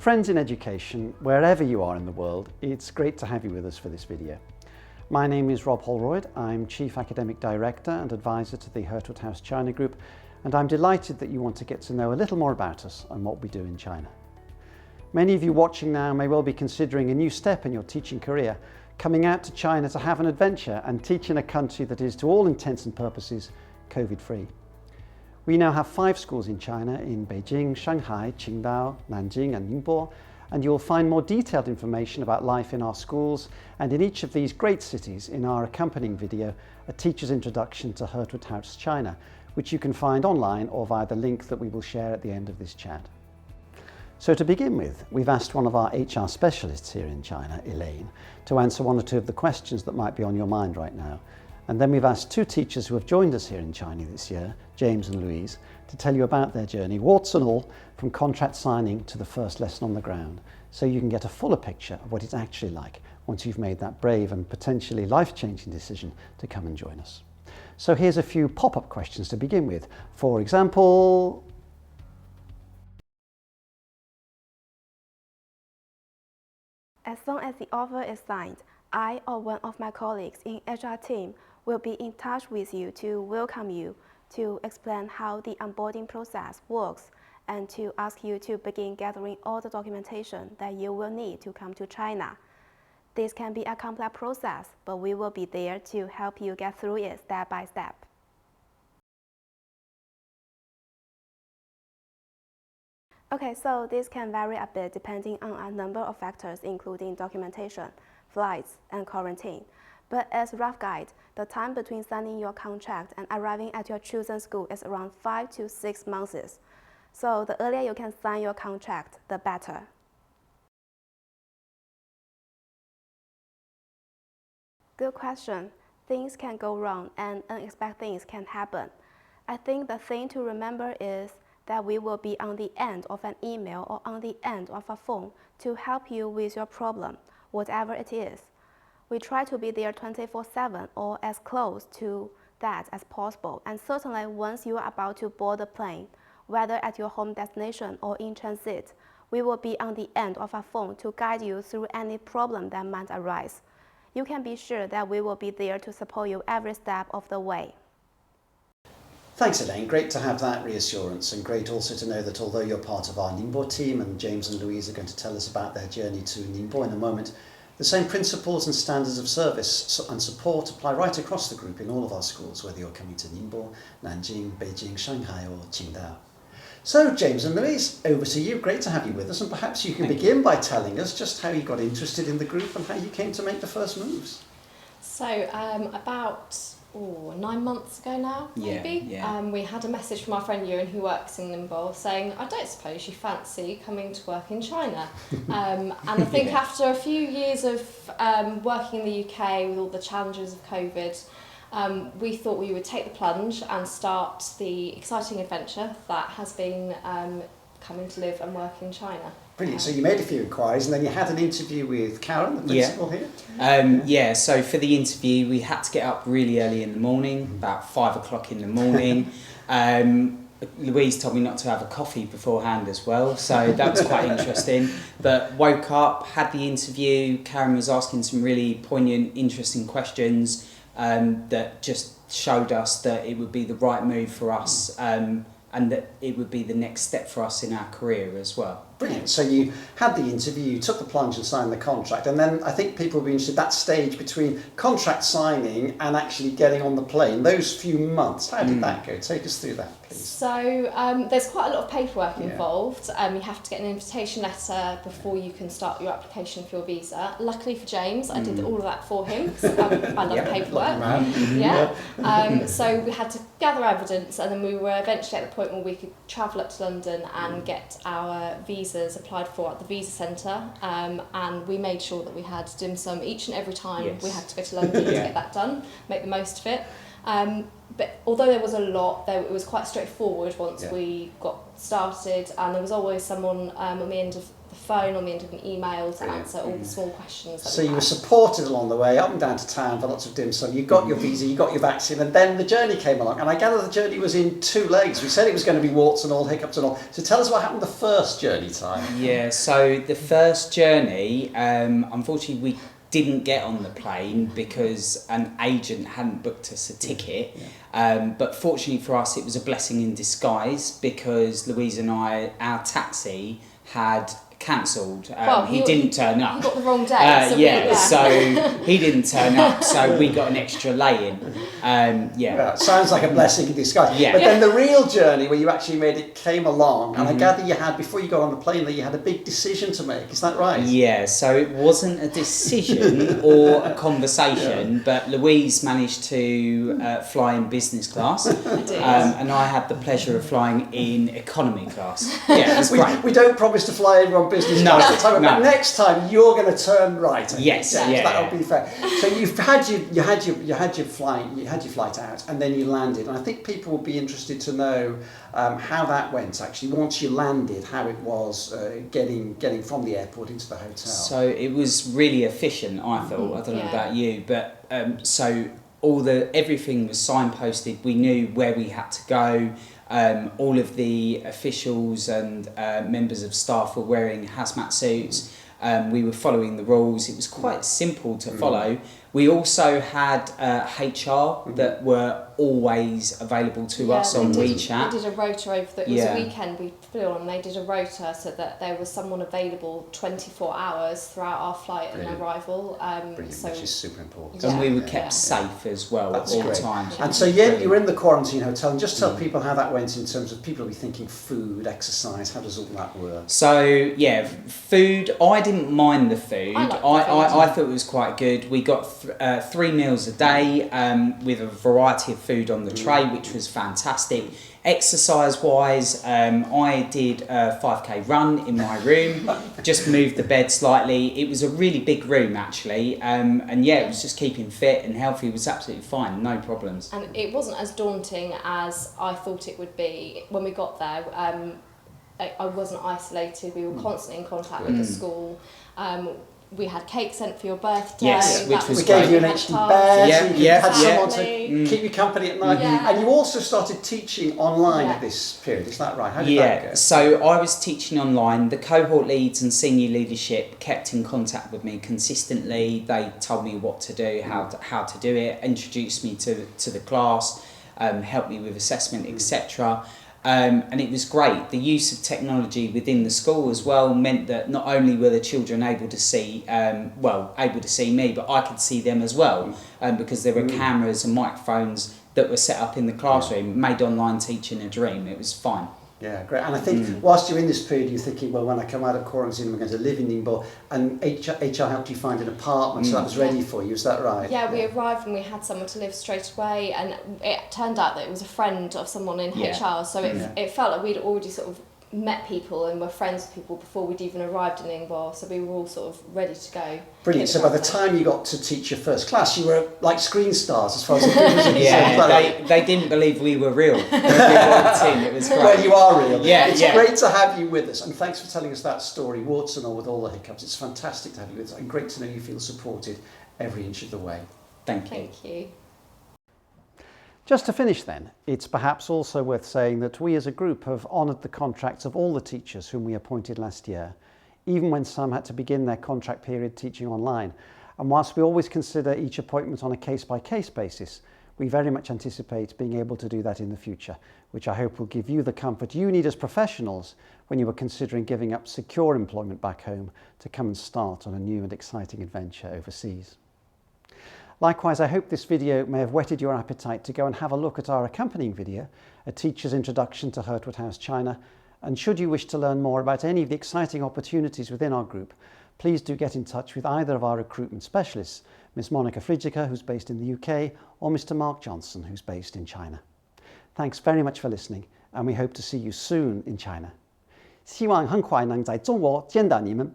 Friends in education, wherever you are in the world, it's great to have you with us for this video. My name is Rob Holroyd. I'm Chief Academic Director and Advisor to the Hurtwood House China Group, and I'm delighted that you want to get to know a little more about us and what we do in China. Many of you watching now may well be considering a new step in your teaching career, coming out to China to have an adventure and teach in a country that is, to all intents and purposes, COVID-free. We now have 5 schools in China, in Beijing, Shanghai, Qingdao, Nanjing and Ningbo, and you'll find more detailed information about life in our schools and in each of these great cities in our accompanying video, A Teacher's Introduction to Hurtwood House China, which you can find online or via the link that we will share at the end of this chat. So to begin with, we've asked one of our HR specialists here in China, Elaine, to answer one or two of the questions that might be on your mind right now. And then we've asked 2 teachers who have joined us here in China this year, James and Louise, to tell you about their journey, warts and all, from contract signing to the first lesson on the ground, so you can get a fuller picture of what it's actually like once you've made that brave and potentially life-changing decision to come and join us. So here's a few pop-up questions to begin with. For example, as soon as the offer is signed, I or one of my colleagues in HR team will be in touch with you to welcome you, to explain how the onboarding process works, and to ask you to begin gathering all the documentation that you will need to come to China. This can be a complex process, but we will be there to help you get through it step by step. Okay, so this can vary a bit depending on a number of factors, including documentation, flights, and quarantine. But as a rough guide, the time between signing your contract and arriving at your chosen school is around 5 to 6 months. So the earlier you can sign your contract, the better. Good question. Things can go wrong and unexpected things can happen. I think the thing to remember is that we will be on the end of an email or on the end of a phone to help you with your problem, whatever it is. We try to be there 24/7 or as close to that as possible, and certainly once you are about to board the plane, whether at your home destination or in transit, we will be on the end of a phone to guide you through any problem that might arise. You can be sure that we will be there to support you every step of the way. thanks Elaine, great to have that reassurance, and great also to know that although you're part of our Ningbo team, and James and Louise are going to tell us about their journey to Ningbo in a moment, the same principles and standards of service and support apply right across the group in all of our schools, whether you're coming to Ningbo, Nanjing, Beijing, Shanghai or Qingdao. So James and Louise, over to you. Great to have you with us, and perhaps you can begin by telling us just how you got interested in the group and how you came to make the first moves. So about 9 months ago now, maybe, we had a message from our friend Ewan, who works in Ningbo, saying, I don't suppose you fancy coming to work in China. And I think after a few years of working in the UK with all the challenges of COVID, we thought we would take the plunge and start the exciting adventure that has been coming to live and work in China. Brilliant. So you made a few inquiries and then you had an interview with Karen, the principal here? So for the interview we had to get up really early in the morning, about 5 o'clock in the morning. Louise told me not to have a coffee beforehand as well, so that was quite interesting. But woke up, had the interview, Karen was asking some really poignant, interesting questions that just showed us that it would be the right move for us, and that it would be the next step for us in our career as well. Brilliant. So you had the interview, you took the plunge and signed the contract, and then I think people will be interested that stage between contract signing and actually getting on the plane, those few months. How did that go? Take us through that, please. So there's quite a lot of paperwork involved. You have to get an invitation letter before you can start your application for your visa. Luckily for James, I did all of that for him, because I love paperwork. So we had to gather evidence, and then we were eventually at the point where we could travel up to London and get our visas applied for at the visa centre, and we made sure that we had dim sum each and every time we had to go to London to get that done, make the most of it. But although there was a lot, it was quite straightforward once we got started, and there was always someone on the end of the phone, on the end of an email to answer all the small questions. So you were supported along the way, up and down to town for lots of dim sum. You got your visa, you got your vaccine, and then the journey came along. And I gather the journey was in 2 legs. We said it was going to be warts and all, hiccups and all. So tell us what happened the first journey time. Yeah, so the first journey, unfortunately we didn't get on the plane because an agent hadn't booked us a ticket. But fortunately for us, it was a blessing in disguise because Louise and our taxi had cancelled. He didn't turn up. He got the wrong day. So he didn't turn up, so we got an extra lay-in. Sounds like a blessing in disguise. Yeah. But then the real journey where you actually made it came along, and I gather you had, before you got on the plane, that you had a big decision to make. Is that right? Yeah, so it wasn't a decision or a conversation, but Louise managed to fly in business class. And I had the pleasure of flying in economy class. Yeah, that's great. We don't promise to fly everyone business class at the time, but next time you're going to turn right. Yes, that would be fair. So you had your flight out, and then you landed. And I think people will be interested to know how that went. Actually, once you landed, how it was getting from the airport into the hotel. So it was really efficient, I thought. I don't know about you, but so everything was signposted. We knew where we had to go. All of the officials and members of staff were wearing hazmat suits. We were following the rules. It was quite simple to follow. We also had HR that were always available to us on WeChat. They did a rota over it was a weekend we flew on. They did a rota so that there was someone available 24 hours throughout our flight and arrival. So, which is super important. And we were kept safe as well at all times. And so you were in the quarantine hotel, and just tell people how that went in terms of people will be thinking food, exercise, how does all that work? So food, I didn't mind the food. I thought it was quite good. We got 3 meals a day with a variety of food on the tray, which was fantastic. Exercise wise, I did a 5k run in my room, just moved the bed slightly. It was a really big room actually, it was just keeping fit and healthy. It was absolutely fine, no problems. And it wasn't as daunting as I thought it would be when we got there. I wasn't isolated, we were constantly in contact with the school. We had cake sent for your birthday. Yes, which was we gave you an HD bed, so you had someone to keep you company at night. And you also started teaching online at this period, is that right? How did that go? So I was teaching online. The cohort leads and senior leadership kept in contact with me consistently. They told me what to do, how to do it, introduced me to the class, helped me with assessment, etc. And it was great. The use of technology within the school as well meant that not only were the children able to see me, but I could see them as well, because there were cameras and microphones that were set up in the classroom, made online teaching a dream. It was fine. Yeah, great. And I think whilst you're in this period, you're thinking, well, when I come out of quarantine, I'm going to live in Ningbo. And HR helped you find an apartment, so that was ready for you. Is that right? Yeah, we arrived and we had somewhere to live straight away. And it turned out that it was a friend of someone in HR. So it felt like we'd already sort of met people and were friends with people before we'd even arrived in Ningbo, so we were all sort of ready to go. Brilliant. So by the time you got to teach your first class, you were like screen stars as far as the they didn't believe we were real. It was great. Well, you are real. It's great to have you with us, and thanks for telling us that story, warts and all, with all the hiccups. It's fantastic to have you with us, and great to know you feel supported every inch of the way. Thank you. Thank you. Just to finish then, it's perhaps also worth saying that we as a group have honoured the contracts of all the teachers whom we appointed last year, even when some had to begin their contract period teaching online. And whilst we always consider each appointment on a case-by-case basis, we very much anticipate being able to do that in the future, which I hope will give you the comfort you need as professionals when you are considering giving up secure employment back home to come and start on a new and exciting adventure overseas. Likewise, I hope this video may have whetted your appetite to go and have a look at our accompanying video, A Teacher's Introduction to Hurtwood House China. And should you wish to learn more about any of the exciting opportunities within our group, please do get in touch with either of our recruitment specialists, Ms. Monica Fridzica, who's based in the UK, or Mr. Mark Johnson, who's based in China. Thanks very much for listening, and we hope to see you soon in China. 希望很快能在中国见到你们。